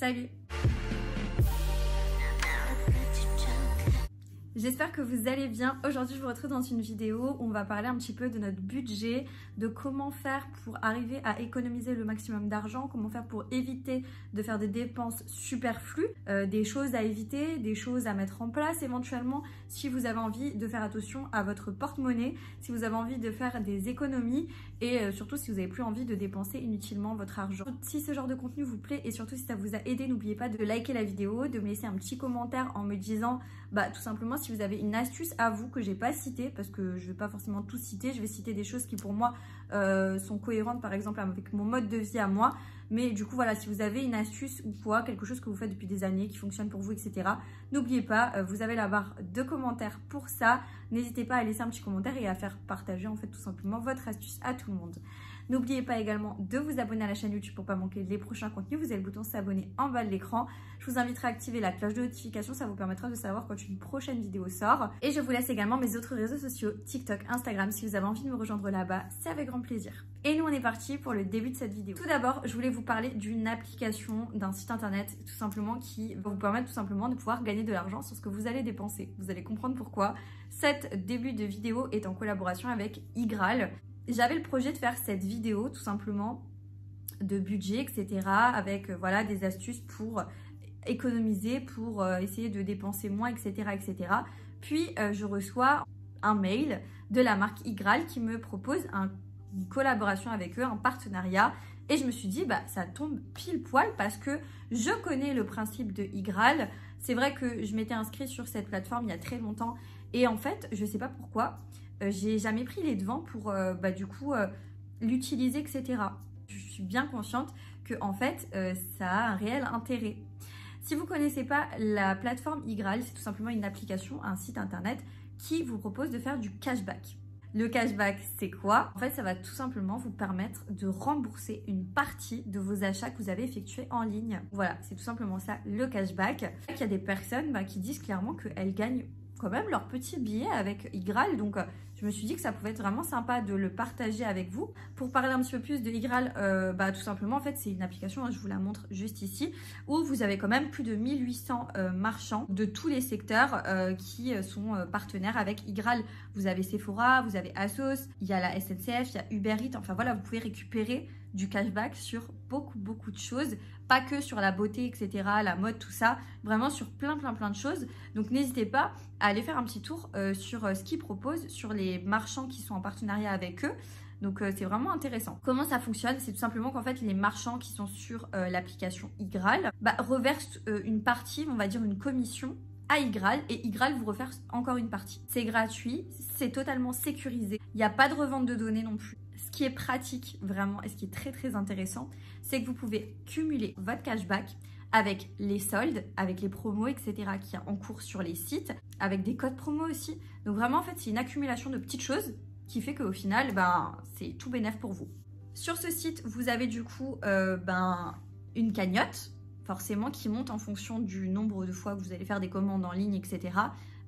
Salut! J'espère que vous allez bien. Aujourd'hui, je vous retrouve dans une vidéo où on va parler un petit peu de notre budget, de comment faire pour arriver à économiser le maximum d'argent, comment faire pour éviter de faire des dépenses superflues, des choses à éviter, des choses à mettre en place éventuellement si vous avez envie de faire attention à votre porte-monnaie, si vous avez envie de faire des économies et surtout si vous n'avez plus envie de dépenser inutilement votre argent. Si ce genre de contenu vous plaît et surtout si ça vous a aidé, n'oubliez pas de liker la vidéo, de me laisser un petit commentaire en me disant tout simplement si vous avez une astuce à vous que j'ai pas citée, parce que je vais pas forcément tout citer, je vais citer des choses qui pour moi sont cohérentes par exemple avec mon mode de vie à moi, mais du coup voilà, si vous avez une astuce ou quoi, quelque chose que vous faites depuis des années qui fonctionne pour vous, etc., n'oubliez pas, vous avez la barre de commentaires pour ça, n'hésitez pas à laisser un petit commentaire et à faire partager en fait tout simplement votre astuce à tout le monde. N'oubliez pas également de vous abonner à la chaîne YouTube pour ne pas manquer les prochains contenus. Vous avez le bouton s'abonner en bas de l'écran. Je vous inviterai à activer la cloche de notification. Ça vous permettra de savoir quand une prochaine vidéo sort. Et je vous laisse également mes autres réseaux sociaux, TikTok, Instagram. Si vous avez envie de me rejoindre là-bas, c'est avec grand plaisir. Et nous, on est parti pour le début de cette vidéo. Tout d'abord, je voulais vous parler d'une application, d'un site internet, tout simplement, qui va vous permettre tout simplement de pouvoir gagner de l'argent sur ce que vous allez dépenser. Vous allez comprendre pourquoi. Cet début de vidéo est en collaboration avec Igral. J'avais le projet de faire cette vidéo tout simplement de budget, etc. avec voilà, des astuces pour économiser, pour essayer de dépenser moins, etc. etc. Puis je reçois un mail de la marque Igral qui me propose une collaboration avec eux, un partenariat. Et je me suis dit, ça tombe pile poil parce que je connais le principe de Igral. C'est vrai que je m'étais inscrite sur cette plateforme il y a très longtemps et en fait, je ne sais pas pourquoi, j'ai jamais pris les devants pour l'utiliser, etc. Je suis bien consciente que en fait, ça a un réel intérêt. Si vous ne connaissez pas la plateforme Igral, c'est tout simplement une application, un site internet qui vous propose de faire du cashback. Le cashback, c'est quoi? En fait, ça va tout simplement vous permettre de rembourser une partie de vos achats que vous avez effectués en ligne. Voilà, c'est tout simplement ça, le cashback. Il y a des personnes qui disent clairement qu'elles gagnent quand même leur petit billet avec Igral, donc je me suis dit que ça pouvait être vraiment sympa de le partager avec vous. Pour parler un petit peu plus de Igral, tout simplement en fait c'est une application, je vous la montre juste ici, où vous avez quand même plus de 1800 marchands de tous les secteurs qui sont partenaires avec Igral. Vous avez Sephora, vous avez Asos, il y a la SNCF, il y a Uber Eats, enfin voilà, vous pouvez récupérer du cashback sur beaucoup de choses, pas que sur la beauté, etc., la mode, tout ça, vraiment sur plein de choses. Donc n'hésitez pas à aller faire un petit tour sur ce qu'ils proposent, sur les marchands qui sont en partenariat avec eux. Donc c'est vraiment intéressant. Comment ça fonctionne? C'est tout simplement qu'en fait les marchands qui sont sur l'application Igral reversent une partie, on va dire une commission à Igral, et Igral vous reverse encore une partie. C'est gratuit, c'est totalement sécurisé, il n'y a pas de revente de données non plus. Ce qui est pratique vraiment et ce qui est très intéressant, c'est que vous pouvez cumuler votre cashback avec les soldes, avec les promos, etc. qu'il y a en cours sur les sites, avec des codes promo aussi. Donc vraiment en fait c'est une accumulation de petites choses qui fait qu'au final c'est tout bénef pour vous. Sur ce site vous avez du coup une cagnotte forcément qui monte en fonction du nombre de fois que vous allez faire des commandes en ligne, etc.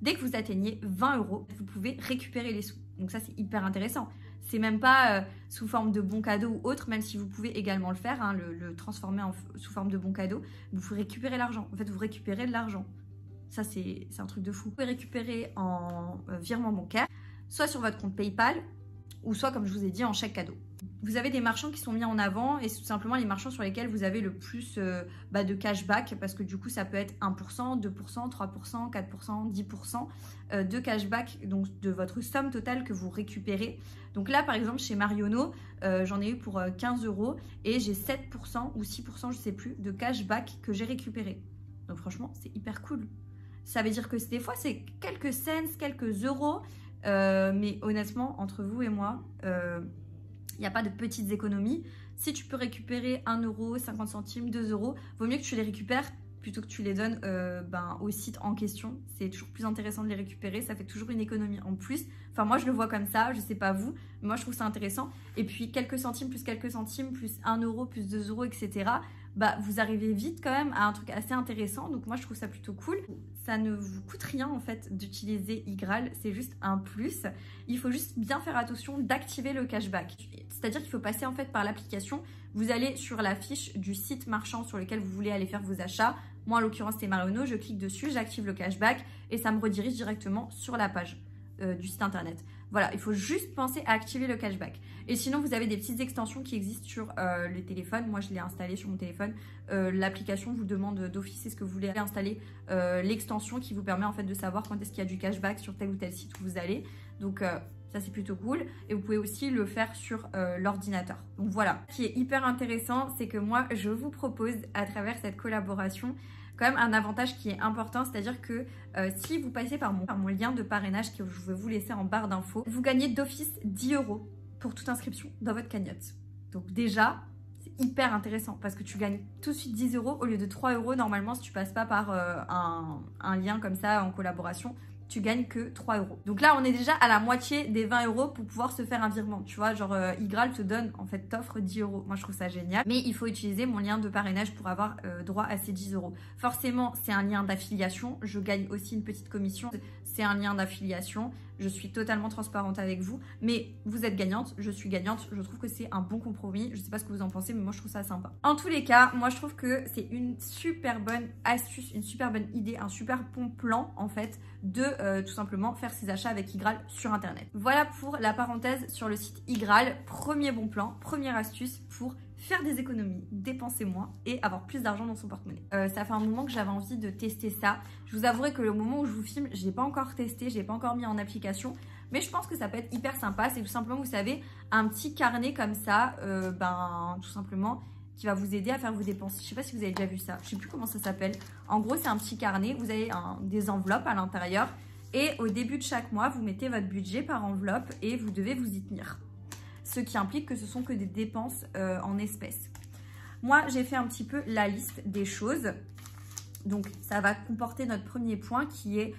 Dès que vous atteignez 20 €, vous pouvez récupérer les sous. Donc ça c'est hyper intéressant. C'est même pas sous forme de bon cadeau ou autre, même si vous pouvez également le faire, le transformer sous forme de bon cadeau. Vous pouvez récupérer l'argent. En fait, vous récupérez de l'argent. Ça, c'est un truc de fou. Vous pouvez récupérer en virement bancaire, soit sur votre compte PayPal, ou soit, comme je vous ai dit, en chèque cadeau. Vous avez des marchands qui sont mis en avant et c'est tout simplement les marchands sur lesquels vous avez le plus de cashback, parce que du coup ça peut être 1%, 2%, 3%, 4%, 10% de cashback, donc de votre somme totale que vous récupérez. Donc là par exemple chez Marionnaud, j'en ai eu pour 15 € et j'ai 7% ou 6%, je sais plus, de cashback que j'ai récupéré. Donc franchement c'est hyper cool. Ça veut dire que des fois c'est quelques cents, quelques euros, mais honnêtement entre vous et moi, il n'y a pas de petites économies. Si tu peux récupérer 1 €, 50 centimes, 2 €, vaut mieux que tu les récupères plutôt que tu les donnes au site en question. C'est toujours plus intéressant de les récupérer, ça fait toujours une économie en plus. Enfin moi je le vois comme ça, je sais pas vous, mais moi je trouve ça intéressant. Et puis quelques centimes, plus 1 € plus 2 €, etc. bah, vous arrivez vite quand même à un truc assez intéressant. Donc moi je trouve ça plutôt cool. Ça ne vous coûte rien en fait d'utiliser Igral, c'est juste un plus. Il faut juste bien faire attention d'activer le cashback. C'est-à-dire qu'il faut passer en fait par l'application. Vous allez sur la fiche du site marchand sur lequel vous voulez aller faire vos achats. Moi en l'occurrence c'est Marionnaud, je clique dessus, j'active le cashback et ça me redirige directement sur la page du site internet. Voilà, il faut juste penser à activer le cashback. Et sinon, vous avez des petites extensions qui existent sur le téléphone. Moi, je l'ai installé sur mon téléphone. L'application vous demande d'office est-ce que vous voulez installer l'extension qui vous permet en fait de savoir quand est-ce qu'il y a du cashback sur tel ou tel site où vous allez. Donc, ça, c'est plutôt cool. Et vous pouvez aussi le faire sur l'ordinateur. Donc, voilà. Ce qui est hyper intéressant, c'est que moi, je vous propose à travers cette collaboration quand même un avantage qui est important, c'est-à-dire que si vous passez par mon lien de parrainage que je vais vous laisser en barre d'infos, vous gagnez d'office 10 € pour toute inscription dans votre cagnotte. Donc déjà, c'est hyper intéressant parce que tu gagnes tout de suite 10 € au lieu de 3 € normalement si tu passes pas par un lien comme ça en collaboration. Tu gagnes que 3 €. Donc là, on est déjà à la moitié des 20 € pour pouvoir se faire un virement. Tu vois, genre Igral te donne, en fait, t'offre 10 €. Moi, je trouve ça génial. Mais il faut utiliser mon lien de parrainage pour avoir droit à ces 10 €. Forcément, c'est un lien d'affiliation. Je gagne aussi une petite commission. C'est un lien d'affiliation. Je suis totalement transparente avec vous. Mais vous êtes gagnante, je suis gagnante. Je trouve que c'est un bon compromis. Je sais pas ce que vous en pensez, mais moi, je trouve ça sympa. En tous les cas, moi, je trouve que c'est une super bonne astuce, une super bonne idée, un super bon plan, en fait, de tout simplement faire ses achats avec Igral sur internet. Voilà pour la parenthèse sur le site Igral. Premier bon plan, première astuce pour faire des économies, dépenser moins et avoir plus d'argent dans son porte-monnaie. Ça fait un moment que j'avais envie de tester ça. Je vous avouerai que le moment où je vous filme, je l'ai pas encore testé, je l'ai pas encore mis en application, mais je pense que ça peut être hyper sympa. C'est tout simplement, vous savez, un petit carnet comme ça, tout simplement, qui va vous aider à faire vos dépenses. Je sais pas si vous avez déjà vu ça, je sais plus comment ça s'appelle. En gros, c'est un petit carnet, vous avez des enveloppes à l'intérieur et au début de chaque mois, vous mettez votre budget par enveloppe et vous devez vous y tenir. Ce qui implique que ce sont que des dépenses en espèces. Moi, j'ai fait un petit peu la liste des choses. Donc, ça va comporter notre premier point qui est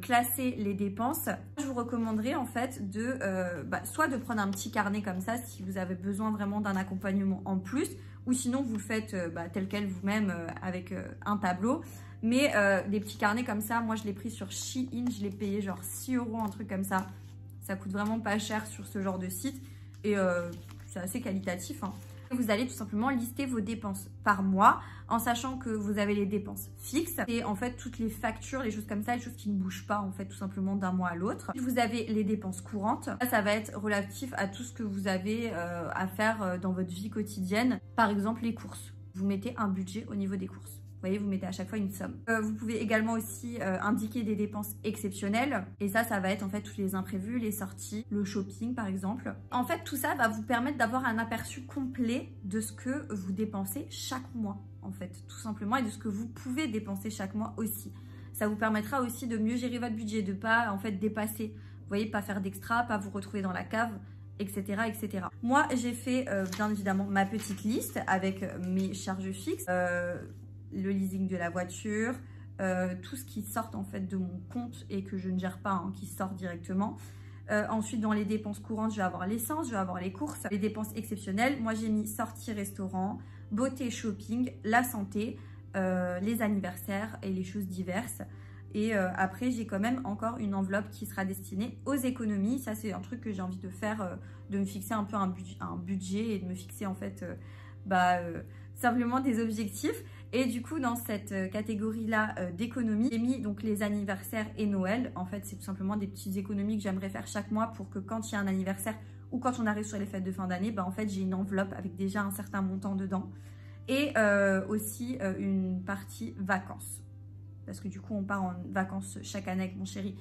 classer les dépenses. Je vous recommanderais en fait de soit de prendre un petit carnet comme ça si vous avez besoin vraiment d'un accompagnement en plus, ou sinon vous le faites tel quel vous-même avec un tableau. Mais des petits carnets comme ça, moi je l'ai pris sur Shein, je l'ai payé genre 6 €, un truc comme ça. Ça coûte vraiment pas cher sur ce genre de site et c'est assez qualitatif, hein. Vous allez tout simplement lister vos dépenses par mois en sachant que vous avez les dépenses fixes et en fait toutes les factures, les choses comme ça, les choses qui ne bougent pas en fait tout simplement d'un mois à l'autre. Vous avez les dépenses courantes. Ça va être relatif à tout ce que vous avez à faire dans votre vie quotidienne. Par exemple les courses. Vous mettez un budget au niveau des courses. Vous voyez, vous mettez à chaque fois une somme. Vous pouvez également aussi indiquer des dépenses exceptionnelles. Et ça va être en fait tous les imprévus, les sorties, le shopping par exemple. En fait, tout ça va vous permettre d'avoir un aperçu complet de ce que vous dépensez chaque mois, en fait, tout simplement, et de ce que vous pouvez dépenser chaque mois aussi. Ça vous permettra aussi de mieux gérer votre budget, de pas en fait dépasser. Vous voyez, pas faire d'extra, pas vous retrouver dans la cave, etc. etc. Moi, j'ai fait bien évidemment ma petite liste avec mes charges fixes. Le leasing de la voiture, tout ce qui sort en fait de mon compte et que je ne gère pas, hein, qui sort directement. Ensuite, dans les dépenses courantes, je vais avoir l'essence, je vais avoir les courses. Les dépenses exceptionnelles, moi j'ai mis sortie restaurant, beauté shopping, la santé, les anniversaires et les choses diverses. Et après, j'ai quand même encore une enveloppe qui sera destinée aux économies. Ça, c'est un truc que j'ai envie de faire, de me fixer un peu un budget et de me fixer en fait simplement des objectifs. Et du coup, dans cette catégorie-là d'économies, j'ai mis donc les anniversaires et Noël. En fait, c'est tout simplement des petites économies que j'aimerais faire chaque mois pour que quand il y a un anniversaire ou quand on arrive sur les fêtes de fin d'année, en fait, j'ai une enveloppe avec déjà un certain montant dedans. Et aussi une partie vacances. Parce que du coup, on part en vacances chaque année avec mon chéri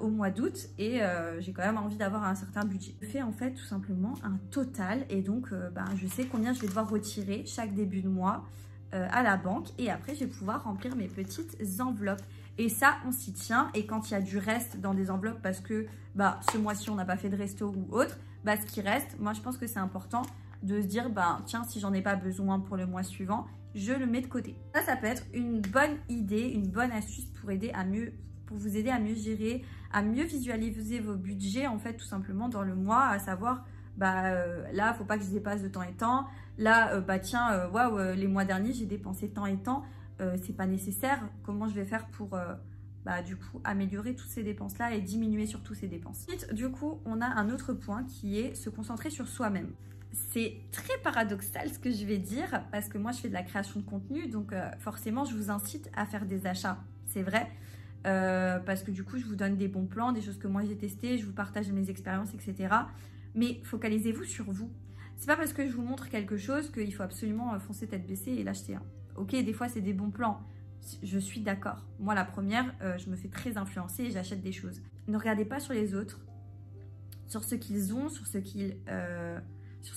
au mois d'août et j'ai quand même envie d'avoir un certain budget. Je fais en fait tout simplement un total et donc je sais combien je vais devoir retirer chaque début de mois à la banque et après je vais pouvoir remplir mes petites enveloppes et ça on s'y tient. Et quand il y a du reste dans des enveloppes parce que ce mois-ci on n'a pas fait de resto ou autre, ce qui reste, moi je pense que c'est important de se dire tiens, si j'en ai pas besoin pour le mois suivant, je le mets de côté. Ça peut être une bonne idée, une bonne astuce pour vous aider à mieux gérer, à mieux visualiser vos budgets en fait tout simplement dans le mois, à savoir là, faut pas que je dépasse de temps et temps. Là, tiens, waouh, les mois derniers, j'ai dépensé tant et tant. C'est pas nécessaire. Comment je vais faire pour, du coup, améliorer toutes ces dépenses-là et diminuer surtout ces dépenses. Ensuite, du coup, on a un autre point qui est se concentrer sur soi-même. C'est très paradoxal ce que je vais dire parce que moi je fais de la création de contenu, donc forcément je vous incite à faire des achats, c'est vrai, parce que du coup je vous donne des bons plans, des choses que moi j'ai testées, je vous partage mes expériences, etc. Mais focalisez-vous sur vous. C'est pas parce que je vous montre quelque chose qu'il faut absolument foncer tête baissée et l'acheter. Hein. Ok, des fois c'est des bons plans, je suis d'accord. Moi la première, je me fais très influencer et j'achète des choses. Ne regardez pas sur les autres, sur ce qu'ils ont, sur ce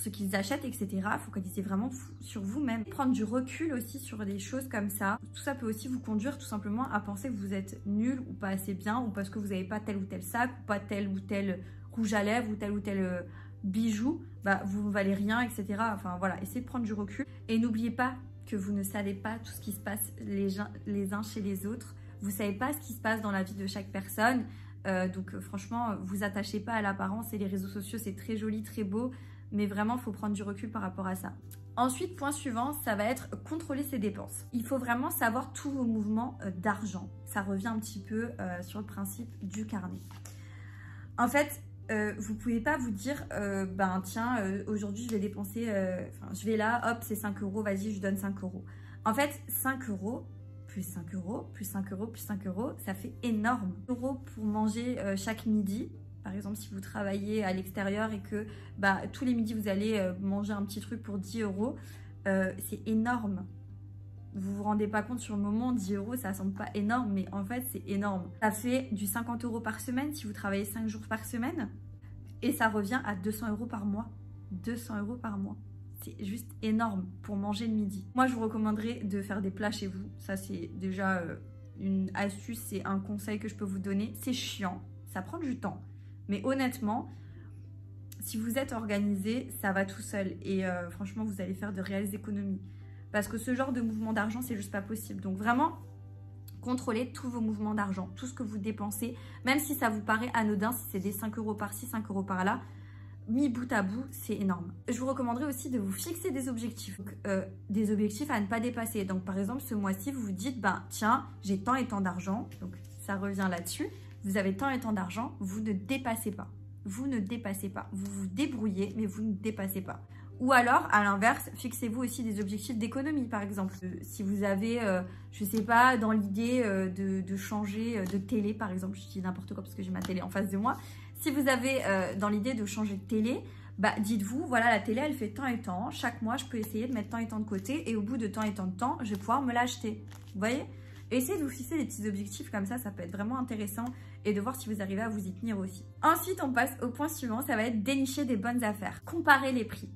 qu'ils achètent, etc. Focalisez vraiment sur vous-même. Prendre du recul aussi sur des choses comme ça. Tout ça peut aussi vous conduire tout simplement à penser que vous êtes nul ou pas assez bien ou parce que vous n'avez pas tel ou tel sac ou pas tel ou tel rouge à lèvres ou tel bijou. Vous ne valez rien, etc. Enfin voilà, essayez de prendre du recul. Et n'oubliez pas que vous ne savez pas tout ce qui se passe les uns chez les autres. Vous ne savez pas ce qui se passe dans la vie de chaque personne. Donc franchement, vous attachez pas à l'apparence et les réseaux sociaux, c'est très joli, très beau. Mais vraiment, il faut prendre du recul par rapport à ça. Ensuite, point suivant, ça va être contrôler ses dépenses. Il faut vraiment savoir tous vos mouvements d'argent. Ça revient un petit peu sur le principe du carnet. En fait, vous ne pouvez pas vous dire, tiens, aujourd'hui, je vais dépenser, je vais là, hop, c'est 5 €, vas-y, je donne 5 €. En fait, 5 €, plus 5 €, plus 5 €, plus 5 €, ça fait énorme. Euros pour manger chaque midi. Par exemple, si vous travaillez à l'extérieur et que tous les midis, vous allez manger un petit truc pour 10 €, c'est énorme. Vous vous rendez pas compte sur le moment, 10 €, ça semble pas énorme, mais en fait, c'est énorme. Ça fait du 50 € par semaine si vous travaillez 5 jours par semaine. Et ça revient à 200 € par mois. 200 € par mois. C'est juste énorme pour manger le midi. Moi, je vous recommanderais de faire des plats chez vous. Ça, c'est déjà une astuce, c'est un conseil que je peux vous donner. C'est chiant, ça prend du temps. Mais honnêtement, si vous êtes organisé, ça va tout seul. Et franchement, vous allez faire de réelles économies. Parce que ce genre de mouvement d'argent, c'est juste pas possible. Donc vraiment, contrôlez tous vos mouvements d'argent. Tout ce que vous dépensez, même si ça vous paraît anodin, si c'est des 5 € par-ci, 5 € par-là, mis bout à bout, c'est énorme. Je vous recommanderais aussi de vous fixer des objectifs. Donc, des objectifs à ne pas dépasser. Donc par exemple, ce mois-ci, vous vous dites, tiens, j'ai tant et tant d'argent. Donc ça revient là-dessus. Vous avez tant et tant d'argent, vous ne dépassez pas. Vous ne dépassez pas. Vous vous débrouillez, mais vous ne dépassez pas. Ou alors, à l'inverse, fixez-vous aussi des objectifs d'économie, par exemple. Si vous avez, je ne sais pas, dans l'idée de changer de télé, par exemple, je dis n'importe quoi parce que j'ai ma télé en face de moi. Si vous avez dans l'idée de changer de télé, dites-vous, voilà, la télé, elle fait tant et tant. Chaque mois, je peux essayer de mettre tant et tant de côté. Et au bout de tant et tant de temps, je vais pouvoir me l'acheter. Vous voyez ? Essayez de vous fixer des petits objectifs comme ça peut être vraiment intéressant et de voir si vous arrivez à vous y tenir aussi. Ensuite, on passe au point suivant, ça va être dénicher des bonnes affaires. Comparer les prix.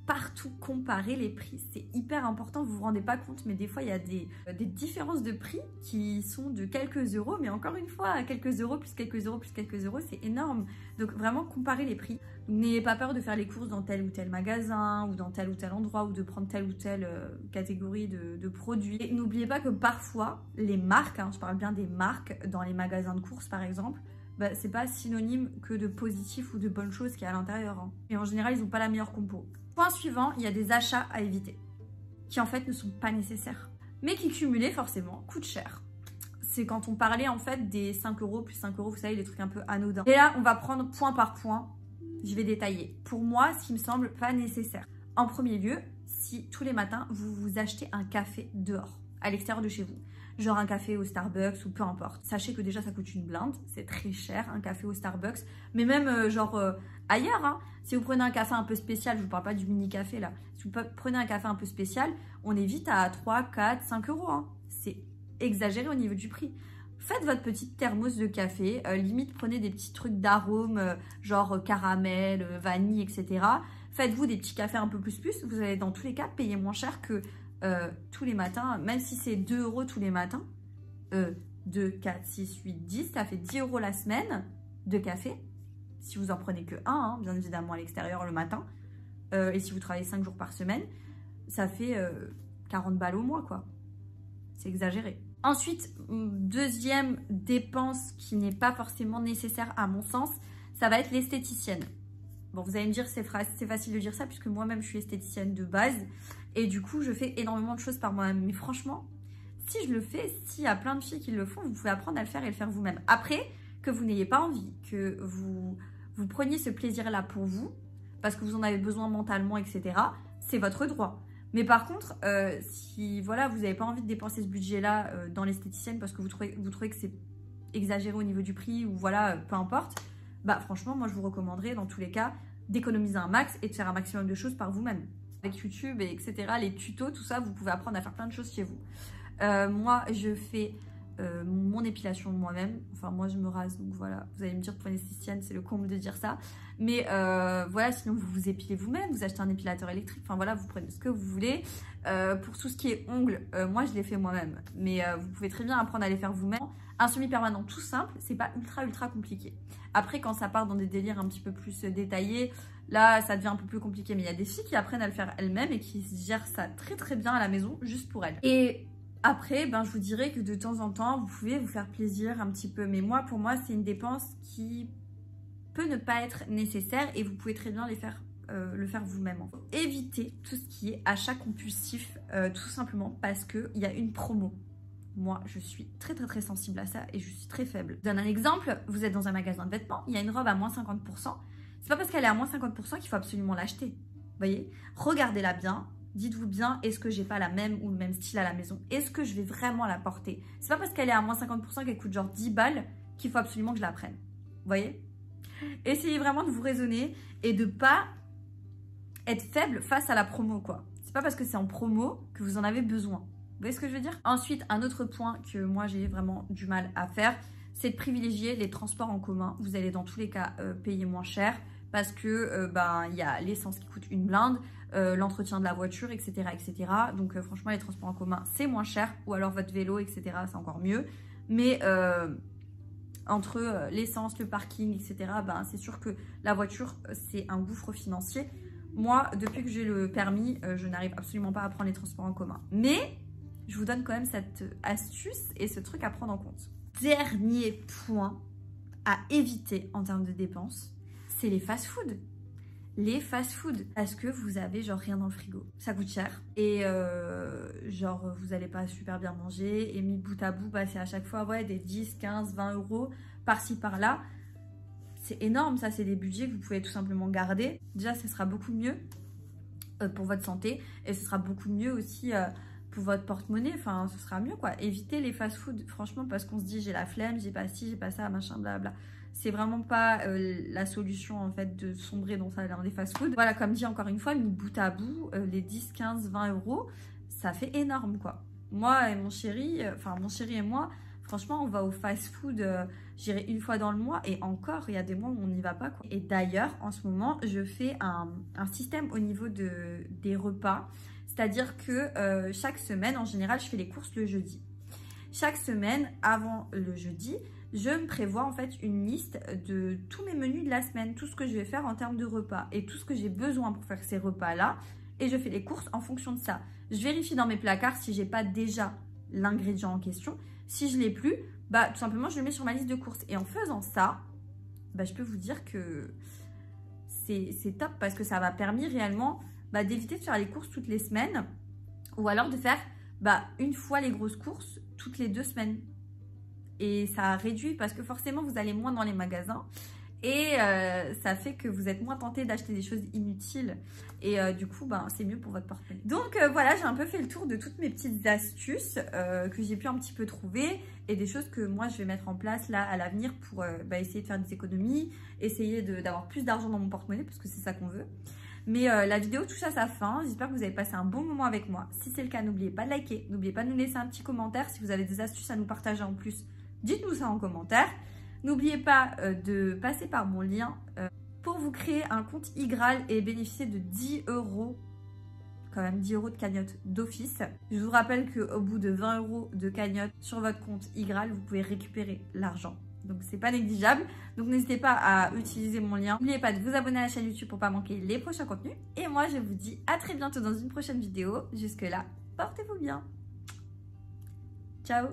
Partout, comparer les prix. C'est hyper important, vous vous rendez pas compte, mais des fois, il y a des différences de prix qui sont de quelques euros, mais encore une fois, quelques euros, plus quelques euros, plus quelques euros, c'est énorme. Donc vraiment, comparer les prix. N'ayez pas peur de faire les courses dans tel ou tel magasin, ou dans tel ou tel endroit, ou de prendre telle ou telle catégorie de produits. Et n'oubliez pas que parfois, les marques, je parle bien des marques, dans les magasins de courses par exemple, c'est pas synonyme que de positif ou de bonne chose qu'il y a à l'intérieur. Et en général, ils n'ont pas la meilleure compo. Point suivant, il y a des achats à éviter, qui en fait ne sont pas nécessaires, mais qui cumulés forcément coûtent cher. C'est quand on parlait en fait des 5 € plus 5 €, vous savez, les trucs un peu anodins. Et là, on va prendre point par point, je vais détailler. Pour moi, ce qui me semble pas nécessaire. En premier lieu, si tous les matins, vous vous achetez un café dehors, à l'extérieur de chez vous, genre un café au Starbucks ou peu importe. Sachez que déjà ça coûte une blinde, c'est très cher un café au Starbucks, mais même ailleurs, si vous prenez un café un peu spécial, je vous parle pas du mini café là, si vous prenez un café un peu spécial, on est vite à 3, 4, 5 €, c'est exagéré au niveau du prix. Faites votre petite thermos de café, limite prenez des petits trucs d'arôme, genre caramel, vanille, etc. Faites-vous des petits cafés un peu plus, vous allez dans tous les cas payer moins cher que tous les matins, même si c'est 2 € tous les matins, 2, 4, 6, 8, 10, ça fait 10 € la semaine de café, si vous en prenez que un, bien évidemment à l'extérieur le matin, et si vous travaillez 5 jours par semaine, ça fait 40 balles au mois, quoi. C'est exagéré. Ensuite, deuxième dépense qui n'est pas forcément nécessaire à mon sens, ça va être l'esthéticienne. Bon, vous allez me dire, c'est facile de dire ça puisque moi-même, je suis esthéticienne de base. Et du coup, je fais énormément de choses par moi-même. Mais franchement, si je le fais, s'il y a plein de filles qui le font, vous pouvez apprendre à le faire et le faire vous-même. Après, que vous n'ayez pas envie, que vous preniez ce plaisir-là pour vous, parce que vous en avez besoin mentalement, etc., c'est votre droit. Mais par contre, si voilà, vous n'avez pas envie de dépenser ce budget-là dans l'esthéticienne parce que vous trouvez que c'est exagéré au niveau du prix ou voilà, peu importe, bah franchement, moi je vous recommanderais dans tous les cas d'économiser un max et de faire un maximum de choses par vous-même. Avec YouTube, et etc., les tutos, tout ça, vous pouvez apprendre à faire plein de choses chez vous. Moi, je fais mon épilation moi-même. Enfin, moi, je me rase, donc voilà. Vous allez me dire, pour une esthéticienne, c'est le comble de dire ça. Mais voilà, sinon, vous vous épilez vous-même. Vous achetez un épilateur électrique. Enfin, voilà, vous prenez ce que vous voulez. Pour tout ce qui est ongles, moi, je les fais moi-même. Mais vous pouvez très bien apprendre à les faire vous-même. Un semi-permanent tout simple, c'est pas ultra compliqué. Après, quand ça part dans des délires un petit peu plus détaillés, là, ça devient un peu plus compliqué. Mais il y a des filles qui apprennent à le faire elles-mêmes et qui gèrent ça très bien à la maison, juste pour elles. Et après, ben, je vous dirais que de temps en temps, vous pouvez vous faire plaisir un petit peu. Mais moi, pour moi, c'est une dépense qui peut ne pas être nécessaire et vous pouvez très bien le faire vous-même. Évitez tout ce qui est achat compulsif, tout simplement parce qu'il y a une promo. Moi, je suis très sensible à ça et je suis très faible. Je donne un exemple, vous êtes dans un magasin de vêtements, il y a une robe à moins 50%. C'est pas parce qu'elle est à moins 50% qu'il faut absolument l'acheter. Vous voyez? Regardez-la bien, dites-vous bien, est-ce que j'ai pas la même ou le même style à la maison? Est-ce que je vais vraiment la porter? C'est pas parce qu'elle est à moins 50% qu'elle coûte genre 10 balles qu'il faut absolument que je la prenne. Vous voyez? Essayez vraiment de vous raisonner et de pas être faible face à la promo, quoi. C'est pas parce que c'est en promo que vous en avez besoin. Vous voyez ce que je veux dire? Ensuite, un autre point que moi j'ai vraiment du mal à faire, c'est de privilégier les transports en commun. Vous allez dans tous les cas payer moins cher parce que ben, y a l'essence qui coûte une blinde, l'entretien de la voiture, etc. etc. Donc franchement, les transports en commun, c'est moins cher. Ou alors votre vélo, etc. c'est encore mieux. Mais entre l'essence, le parking, etc., ben, c'est sûr que la voiture, c'est un gouffre financier. Moi, depuis que j'ai le permis, je n'arrive absolument pas à prendre les transports en commun. Mais je vous donne quand même cette astuce et ce truc à prendre en compte. Dernier point à éviter en termes de dépenses, c'est les fast-food. Les fast-food, parce que vous avez genre rien dans le frigo. Ça coûte cher et genre vous n'allez pas super bien manger et mis bout à bout, bah, c'est à chaque fois ouais, des 10, 15, 20 euros par-ci par-là. C'est énorme, ça c'est des budgets que vous pouvez tout simplement garder. Déjà, ce sera beaucoup mieux pour votre santé et ce sera beaucoup mieux aussi pour votre porte-monnaie, enfin ce sera mieux quoi. Évitez les fast-food, franchement, parce qu'on se dit j'ai la flemme, j'ai pas ci, j'ai pas ça, machin, blabla. C'est vraiment pas la solution en fait de sombrer dans ça dans des fast-food. Voilà, comme dit encore une fois, mis bout à bout, les 10, 15, 20 euros, ça fait énorme quoi. Moi et mon chéri, mon chéri et moi, franchement, on va au fast-food, j'irai une fois dans le mois et encore, il y a des mois où on n'y va pas quoi. Et d'ailleurs, en ce moment, je fais un système au niveau des repas. C'est-à-dire que chaque semaine, en général, je fais les courses le jeudi. Chaque semaine, avant le jeudi, je me prévois en fait une liste de tous mes menus de la semaine, tout ce que je vais faire en termes de repas et tout ce que j'ai besoin pour faire ces repas-là. Et je fais les courses en fonction de ça. Je vérifie dans mes placards si j'ai pas déjà l'ingrédient en question. Si je l'ai plus, bah tout simplement, je le mets sur ma liste de courses. Et en faisant ça, bah, je peux vous dire que c'est top parce que ça m'a permis réellement d'éviter de faire les courses toutes les semaines ou alors de faire une fois les grosses courses toutes les 2 semaines. Et ça réduit parce que forcément, vous allez moins dans les magasins et ça fait que vous êtes moins tenté d'acheter des choses inutiles et du coup, c'est mieux pour votre portefeuille. Donc voilà, j'ai un peu fait le tour de toutes mes petites astuces que j'ai pu un petit peu trouver et des choses que moi, je vais mettre en place là à l'avenir pour essayer de faire des économies, essayer d'avoir plus d'argent dans mon porte-monnaie parce que c'est ça qu'on veut. Mais la vidéo touche à sa fin. J'espère que vous avez passé un bon moment avec moi. Si c'est le cas, n'oubliez pas de liker. N'oubliez pas de nous laisser un petit commentaire. Si vous avez des astuces à nous partager en plus, dites-nous ça en commentaire. N'oubliez pas de passer par mon lien pour vous créer un compte iGraal et bénéficier de 10 euros. Quand même 10 euros de cagnotte d'office. Je vous rappelle qu'au bout de 20 euros de cagnotte sur votre compte iGraal, vous pouvez récupérer l'argent. Donc c'est pas négligeable. Donc n'hésitez pas à utiliser mon lien. N'oubliez pas de vous abonner à la chaîne YouTube pour pas manquer les prochains contenus. Et moi je vous dis à très bientôt dans une prochaine vidéo. Jusque là, portez-vous bien. Ciao.